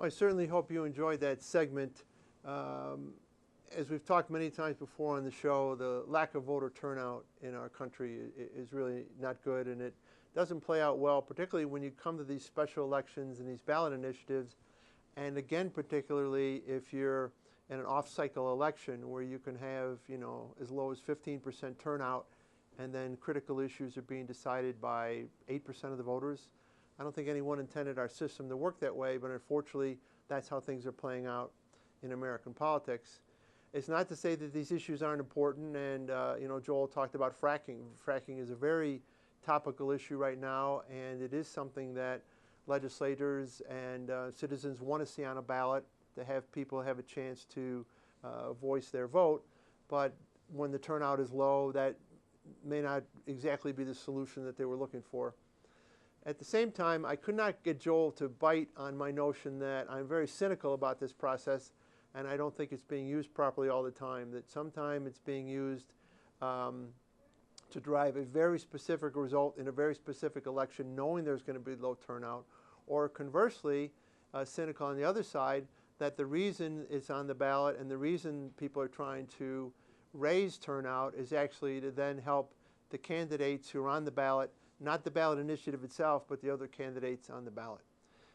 Well, I certainly hope you enjoyed that segment. As we've talked many times before on the show, the lack of voter turnout in our country is really not good, and it doesn't play out well, particularly when you come to these special elections and these ballot initiatives, and again, particularly if you're in an off-cycle election where you can have, as low as 15% turnout, and then critical issues are being decided by 8% of the voters. I don't think anyone intended our system to work that way, but unfortunately, that's how things are playing out in American politics. It's not to say that these issues aren't important, and Joel talked about fracking. Fracking is a very topical issue right now, and it is something that legislators and citizens want to see on a ballot, to have people have a chance to voice their vote. But when the turnout is low, that may not exactly be the solution that they were looking for. At the same time, I could not get Joel to bite on my notion that I'm very cynical about this process, and I don't think it's being used properly all the time, that sometimes it's being used to drive a very specific result in a very specific election, knowing there's going to be low turnout, or conversely, cynical on the other side, that the reason it's on the ballot and the reason people are trying to raise turnout is actually to then help the candidates who are on the ballot, not the ballot initiative itself, but the other candidates on the ballot.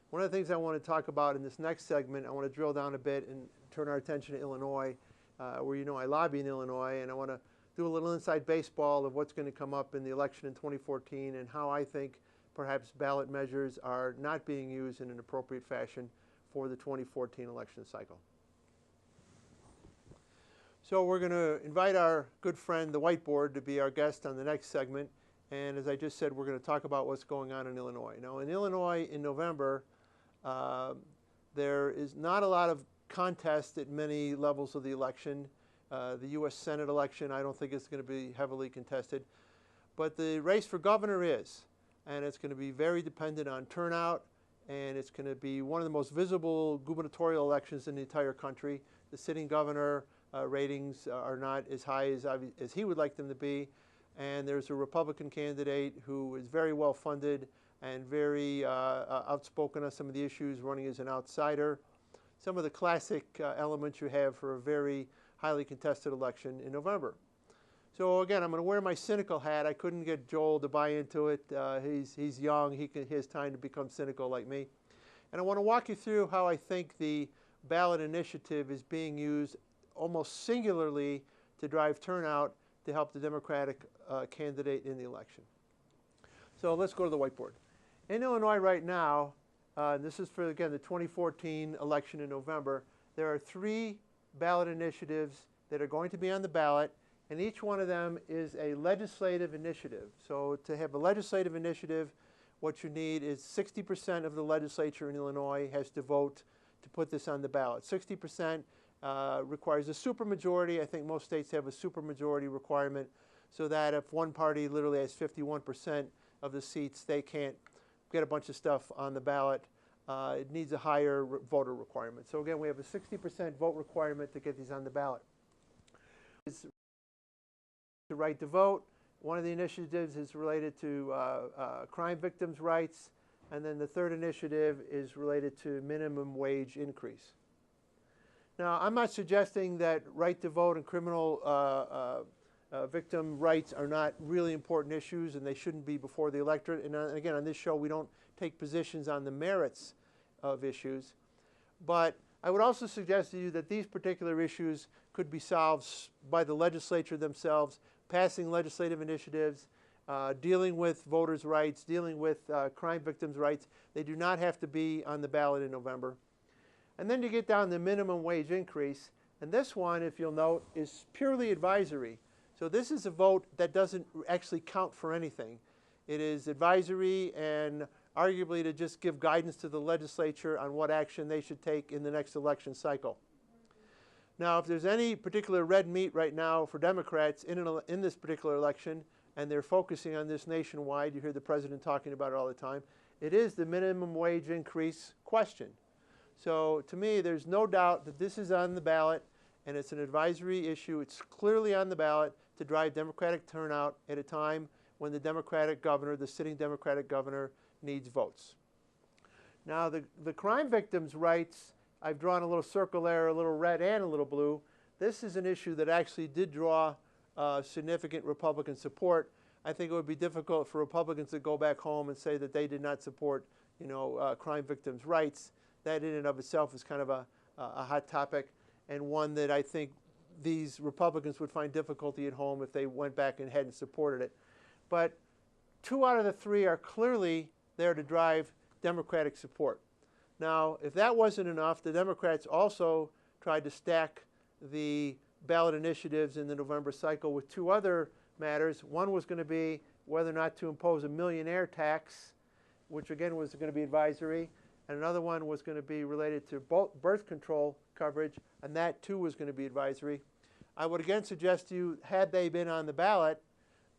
One of the things I want to talk about in this next segment, I want to drill down a bit and turn our attention to Illinois, where I lobby in Illinois, and I want to do a little inside baseball of what's going to come up in the election in 2014 and how I think perhaps ballot measures are not being used in an appropriate fashion for the 2014 election cycle. So we're going to invite our good friend, the whiteboard, to be our guest on the next segment. And as I just said, we're going to talk about what's going on in Illinois. Now, in Illinois, in November, there is not a lot of contest at many levels of the election. The U.S. Senate election, I don't think it's going to be heavily contested. But the race for governor is. And it's going to be very dependent on turnout. And it's going to be one of the most visible gubernatorial elections in the entire country. The sitting governor ratings are not as high as he would like them to be. And there's a Republican candidate who is very well funded and very outspoken on some of the issues, running as an outsider. Some of the classic elements you have for a very highly contested election in November. So again, I'm going to wear my cynical hat. I couldn't get Joel to buy into it. He's young. He has time to become cynical like me. And I want to walk you through how I think the ballot initiative is being used almost singularly to drive turnout to help the Democratic candidate in the election. So let's go to the whiteboard. In Illinois right now, this is for, again, the 2014 election in November, there are 3 ballot initiatives that are going to be on the ballot, and each one of them is a legislative initiative. So to have a legislative initiative, what you need is 60% of the legislature in Illinois has to vote to put this on the ballot. 60% requires a supermajority. I think most states have a supermajority requirement, so that if one party literally has 51% of the seats, they can't get a bunch of stuff on the ballot. It needs a higher voter requirement. So again, we have a 60% vote requirement to get these on the ballot. It's the right to vote. One of the initiatives is related to crime victims' rights, and then the third initiative is related to minimum wage increase. Now, I'm not suggesting that right to vote and criminal victim rights are not really important issues and they shouldn't be before the electorate. And again, on this show, we don't take positions on the merits of issues. But I would also suggest to you that these particular issues could be solved by the legislature themselves, passing legislative initiatives, dealing with voters' rights, dealing with crime victims' rights. They do not have to be on the ballot in November. And then you get down to minimum wage increase. And this one, if you'll note, is purely advisory. So this is a vote that doesn't actually count for anything. It is advisory and arguably to just give guidance to the legislature on what action they should take in the next election cycle. Now, if there's any particular red meat right now for Democrats in this particular election, and they're focusing on this nationwide, you hear the president talking about it all the time, it is the minimum wage increase question. So to me, there's no doubt that this is on the ballot, and it's an advisory issue. It's clearly on the ballot to drive Democratic turnout at a time when the Democratic governor, the sitting Democratic governor, needs votes. Now, the crime victims' rights, I've drawn a little circle there, a little red and a little blue. This is an issue that actually did draw significant Republican support. I think it would be difficult for Republicans to go back home and say that they did not support, crime victims' rights. That in and of itself is kind of a hot topic, and one that I think these Republicans would find difficulty at home if they went back and hadn't supported it. But 2 out of the 3 are clearly there to drive Democratic support. Now, if that wasn't enough, the Democrats also tried to stack the ballot initiatives in the November cycle with 2 other matters. One was going to be whether or not to impose a millionaire tax, which again was going to be advisory, and another one was going to be related to birth control coverage, and that too was going to be advisory. I would again suggest to you, had they been on the ballot,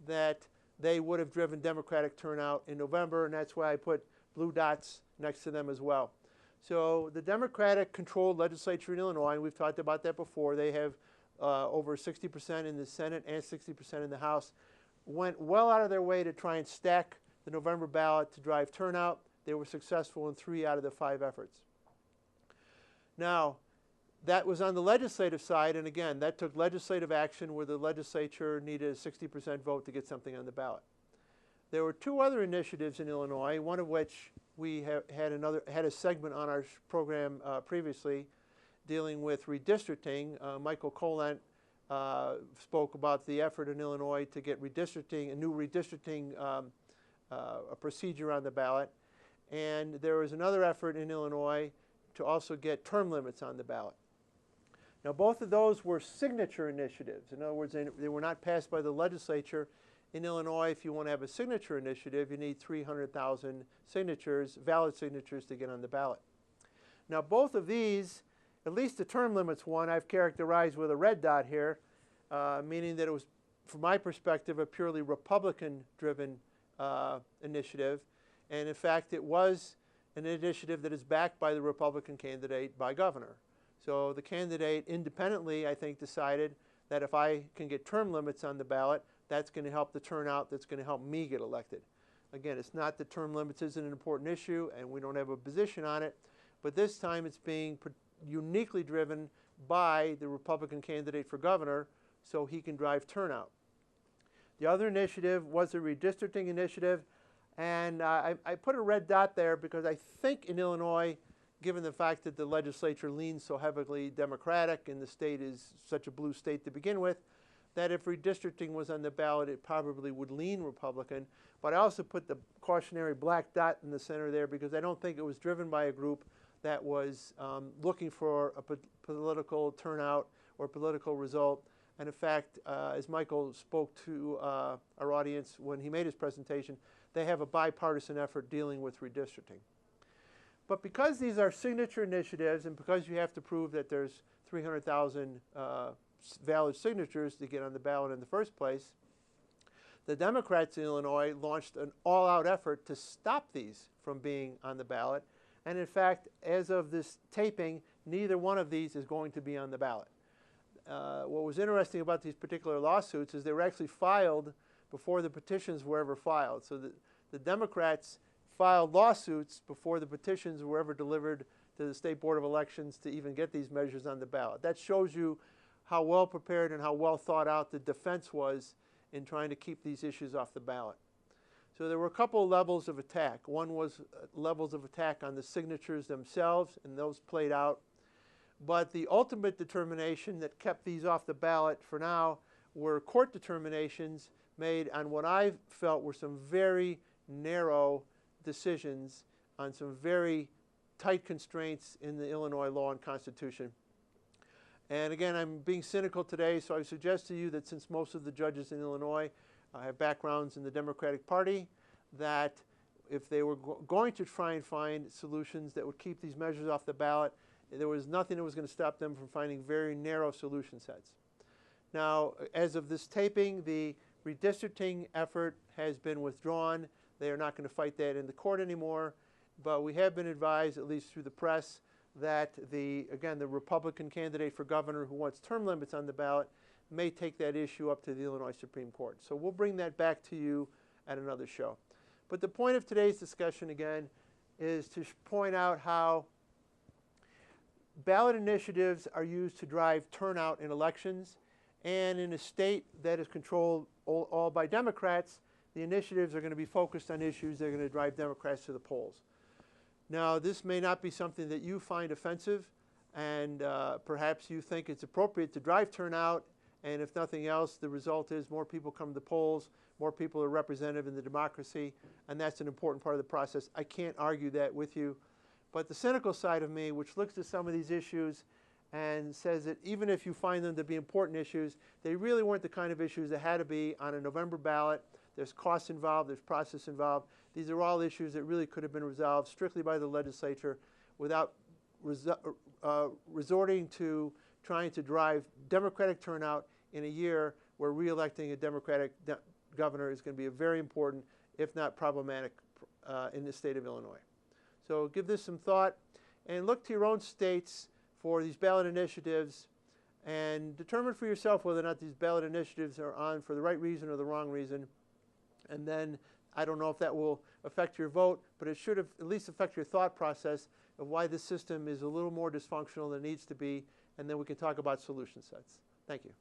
that they would have driven Democratic turnout in November, and that's why I put blue dots next to them as well. So the Democratic-controlled legislature in Illinois, and we've talked about that before, they have over 60% in the Senate and 60% in the House, went well out of their way to try and stack the November ballot to drive turnout. They were successful in 3 out of the 5 efforts. Now, that was on the legislative side, and again, that took legislative action where the legislature needed a 60% vote to get something on the ballot. There were 2 other initiatives in Illinois, one of which we had a segment on our program previously dealing with redistricting. Michael Kolent spoke about the effort in Illinois to get redistricting, a new redistricting a procedure on the ballot. And there was another effort in Illinois to also get term limits on the ballot. Now, both of those were signature initiatives. In other words, they were not passed by the legislature. In Illinois, if you want to have a signature initiative, you need 300,000 signatures, valid signatures, to get on the ballot. Now, both of these, at least the term limits one, I've characterized with a red dot here, meaning that it was, from my perspective, a purely Republican-driven initiative. And in fact, it was an initiative that is backed by the Republican candidate by governor. So the candidate independently, I think, decided that if I can get term limits on the ballot, that's going to help the turnout, that's going to help me get elected. Again, it's not that term limits isn't an important issue, and we don't have a position on it, but this time it's being uniquely driven by the Republican candidate for governor so he can drive turnout. The other initiative was a redistricting initiative, and I put a red dot there because I think in Illinois, given the fact that the legislature leans so heavily Democratic and the state is such a blue state to begin with, that if redistricting was on the ballot, it probably would lean Republican. But I also put the cautionary black dot in the center there because I don't think it was driven by a group that was looking for a political turnout or political result. And in fact, as Michael spoke to our audience when he made his presentation, they have a bipartisan effort dealing with redistricting. But because these are signature initiatives and because you have to prove that there's 300,000 valid signatures to get on the ballot in the first place, the Democrats in Illinois launched an all-out effort to stop these from being on the ballot. And in fact, as of this taping, neither one of these is going to be on the ballot. What was interesting about these particular lawsuits is they were actually filed before the petitions were ever filed. So the Democrats filed lawsuits before the petitions were ever delivered to the State Board of Elections to even get these measures on the ballot. That shows you how well prepared and how well thought out the defense was in trying to keep these issues off the ballot. So there were a couple of levels of attack. One was levels of attack on the signatures themselves, and those played out. But the ultimate determination that kept these off the ballot for now were court determinations made on what I felt were some very narrow decisions on some very tight constraints in the Illinois law and Constitution. And again, I'm being cynical today, so I suggest to you that since most of the judges in Illinois have backgrounds in the Democratic Party, that if they were going to try and find solutions that would keep these measures off the ballot, there was nothing that was going to stop them from finding very narrow solution sets. Now, as of this taping, the redistricting effort has been withdrawn. They are not going to fight that in the court anymore, but we have been advised, at least through the press, that the Republican candidate for governor who wants term limits on the ballot may take that issue up to the Illinois Supreme Court. So we'll bring that back to you at another show. But the point of today's discussion, again, is to point out how ballot initiatives are used to drive turnout in elections. And in a state that is controlled all by Democrats, the initiatives are going to be focused on issues that are going to drive Democrats to the polls. Now, this may not be something that you find offensive, and perhaps you think it's appropriate to drive turnout, and if nothing else, the result is more people come to the polls, more people are representative in the democracy, and that's an important part of the process. I can't argue that with you. But the cynical side of me, which looks at some of these issues and says that even if you find them to be important issues, they really weren't the kind of issues that had to be on a November ballot. There's costs involved, there's process involved. These are all issues that really could have been resolved strictly by the legislature without resorting to trying to drive Democratic turnout in a year where re-electing a Democratic governor is going to be a very important, if not problematic, in the state of Illinois. So give this some thought and look to your own states for these ballot initiatives and determine for yourself whether or not these ballot initiatives are on for the right reason or the wrong reason. And then I don't know if that will affect your vote, but it should at least affect your thought process of why this system is a little more dysfunctional than it needs to be, and then we can talk about solution sets. Thank you.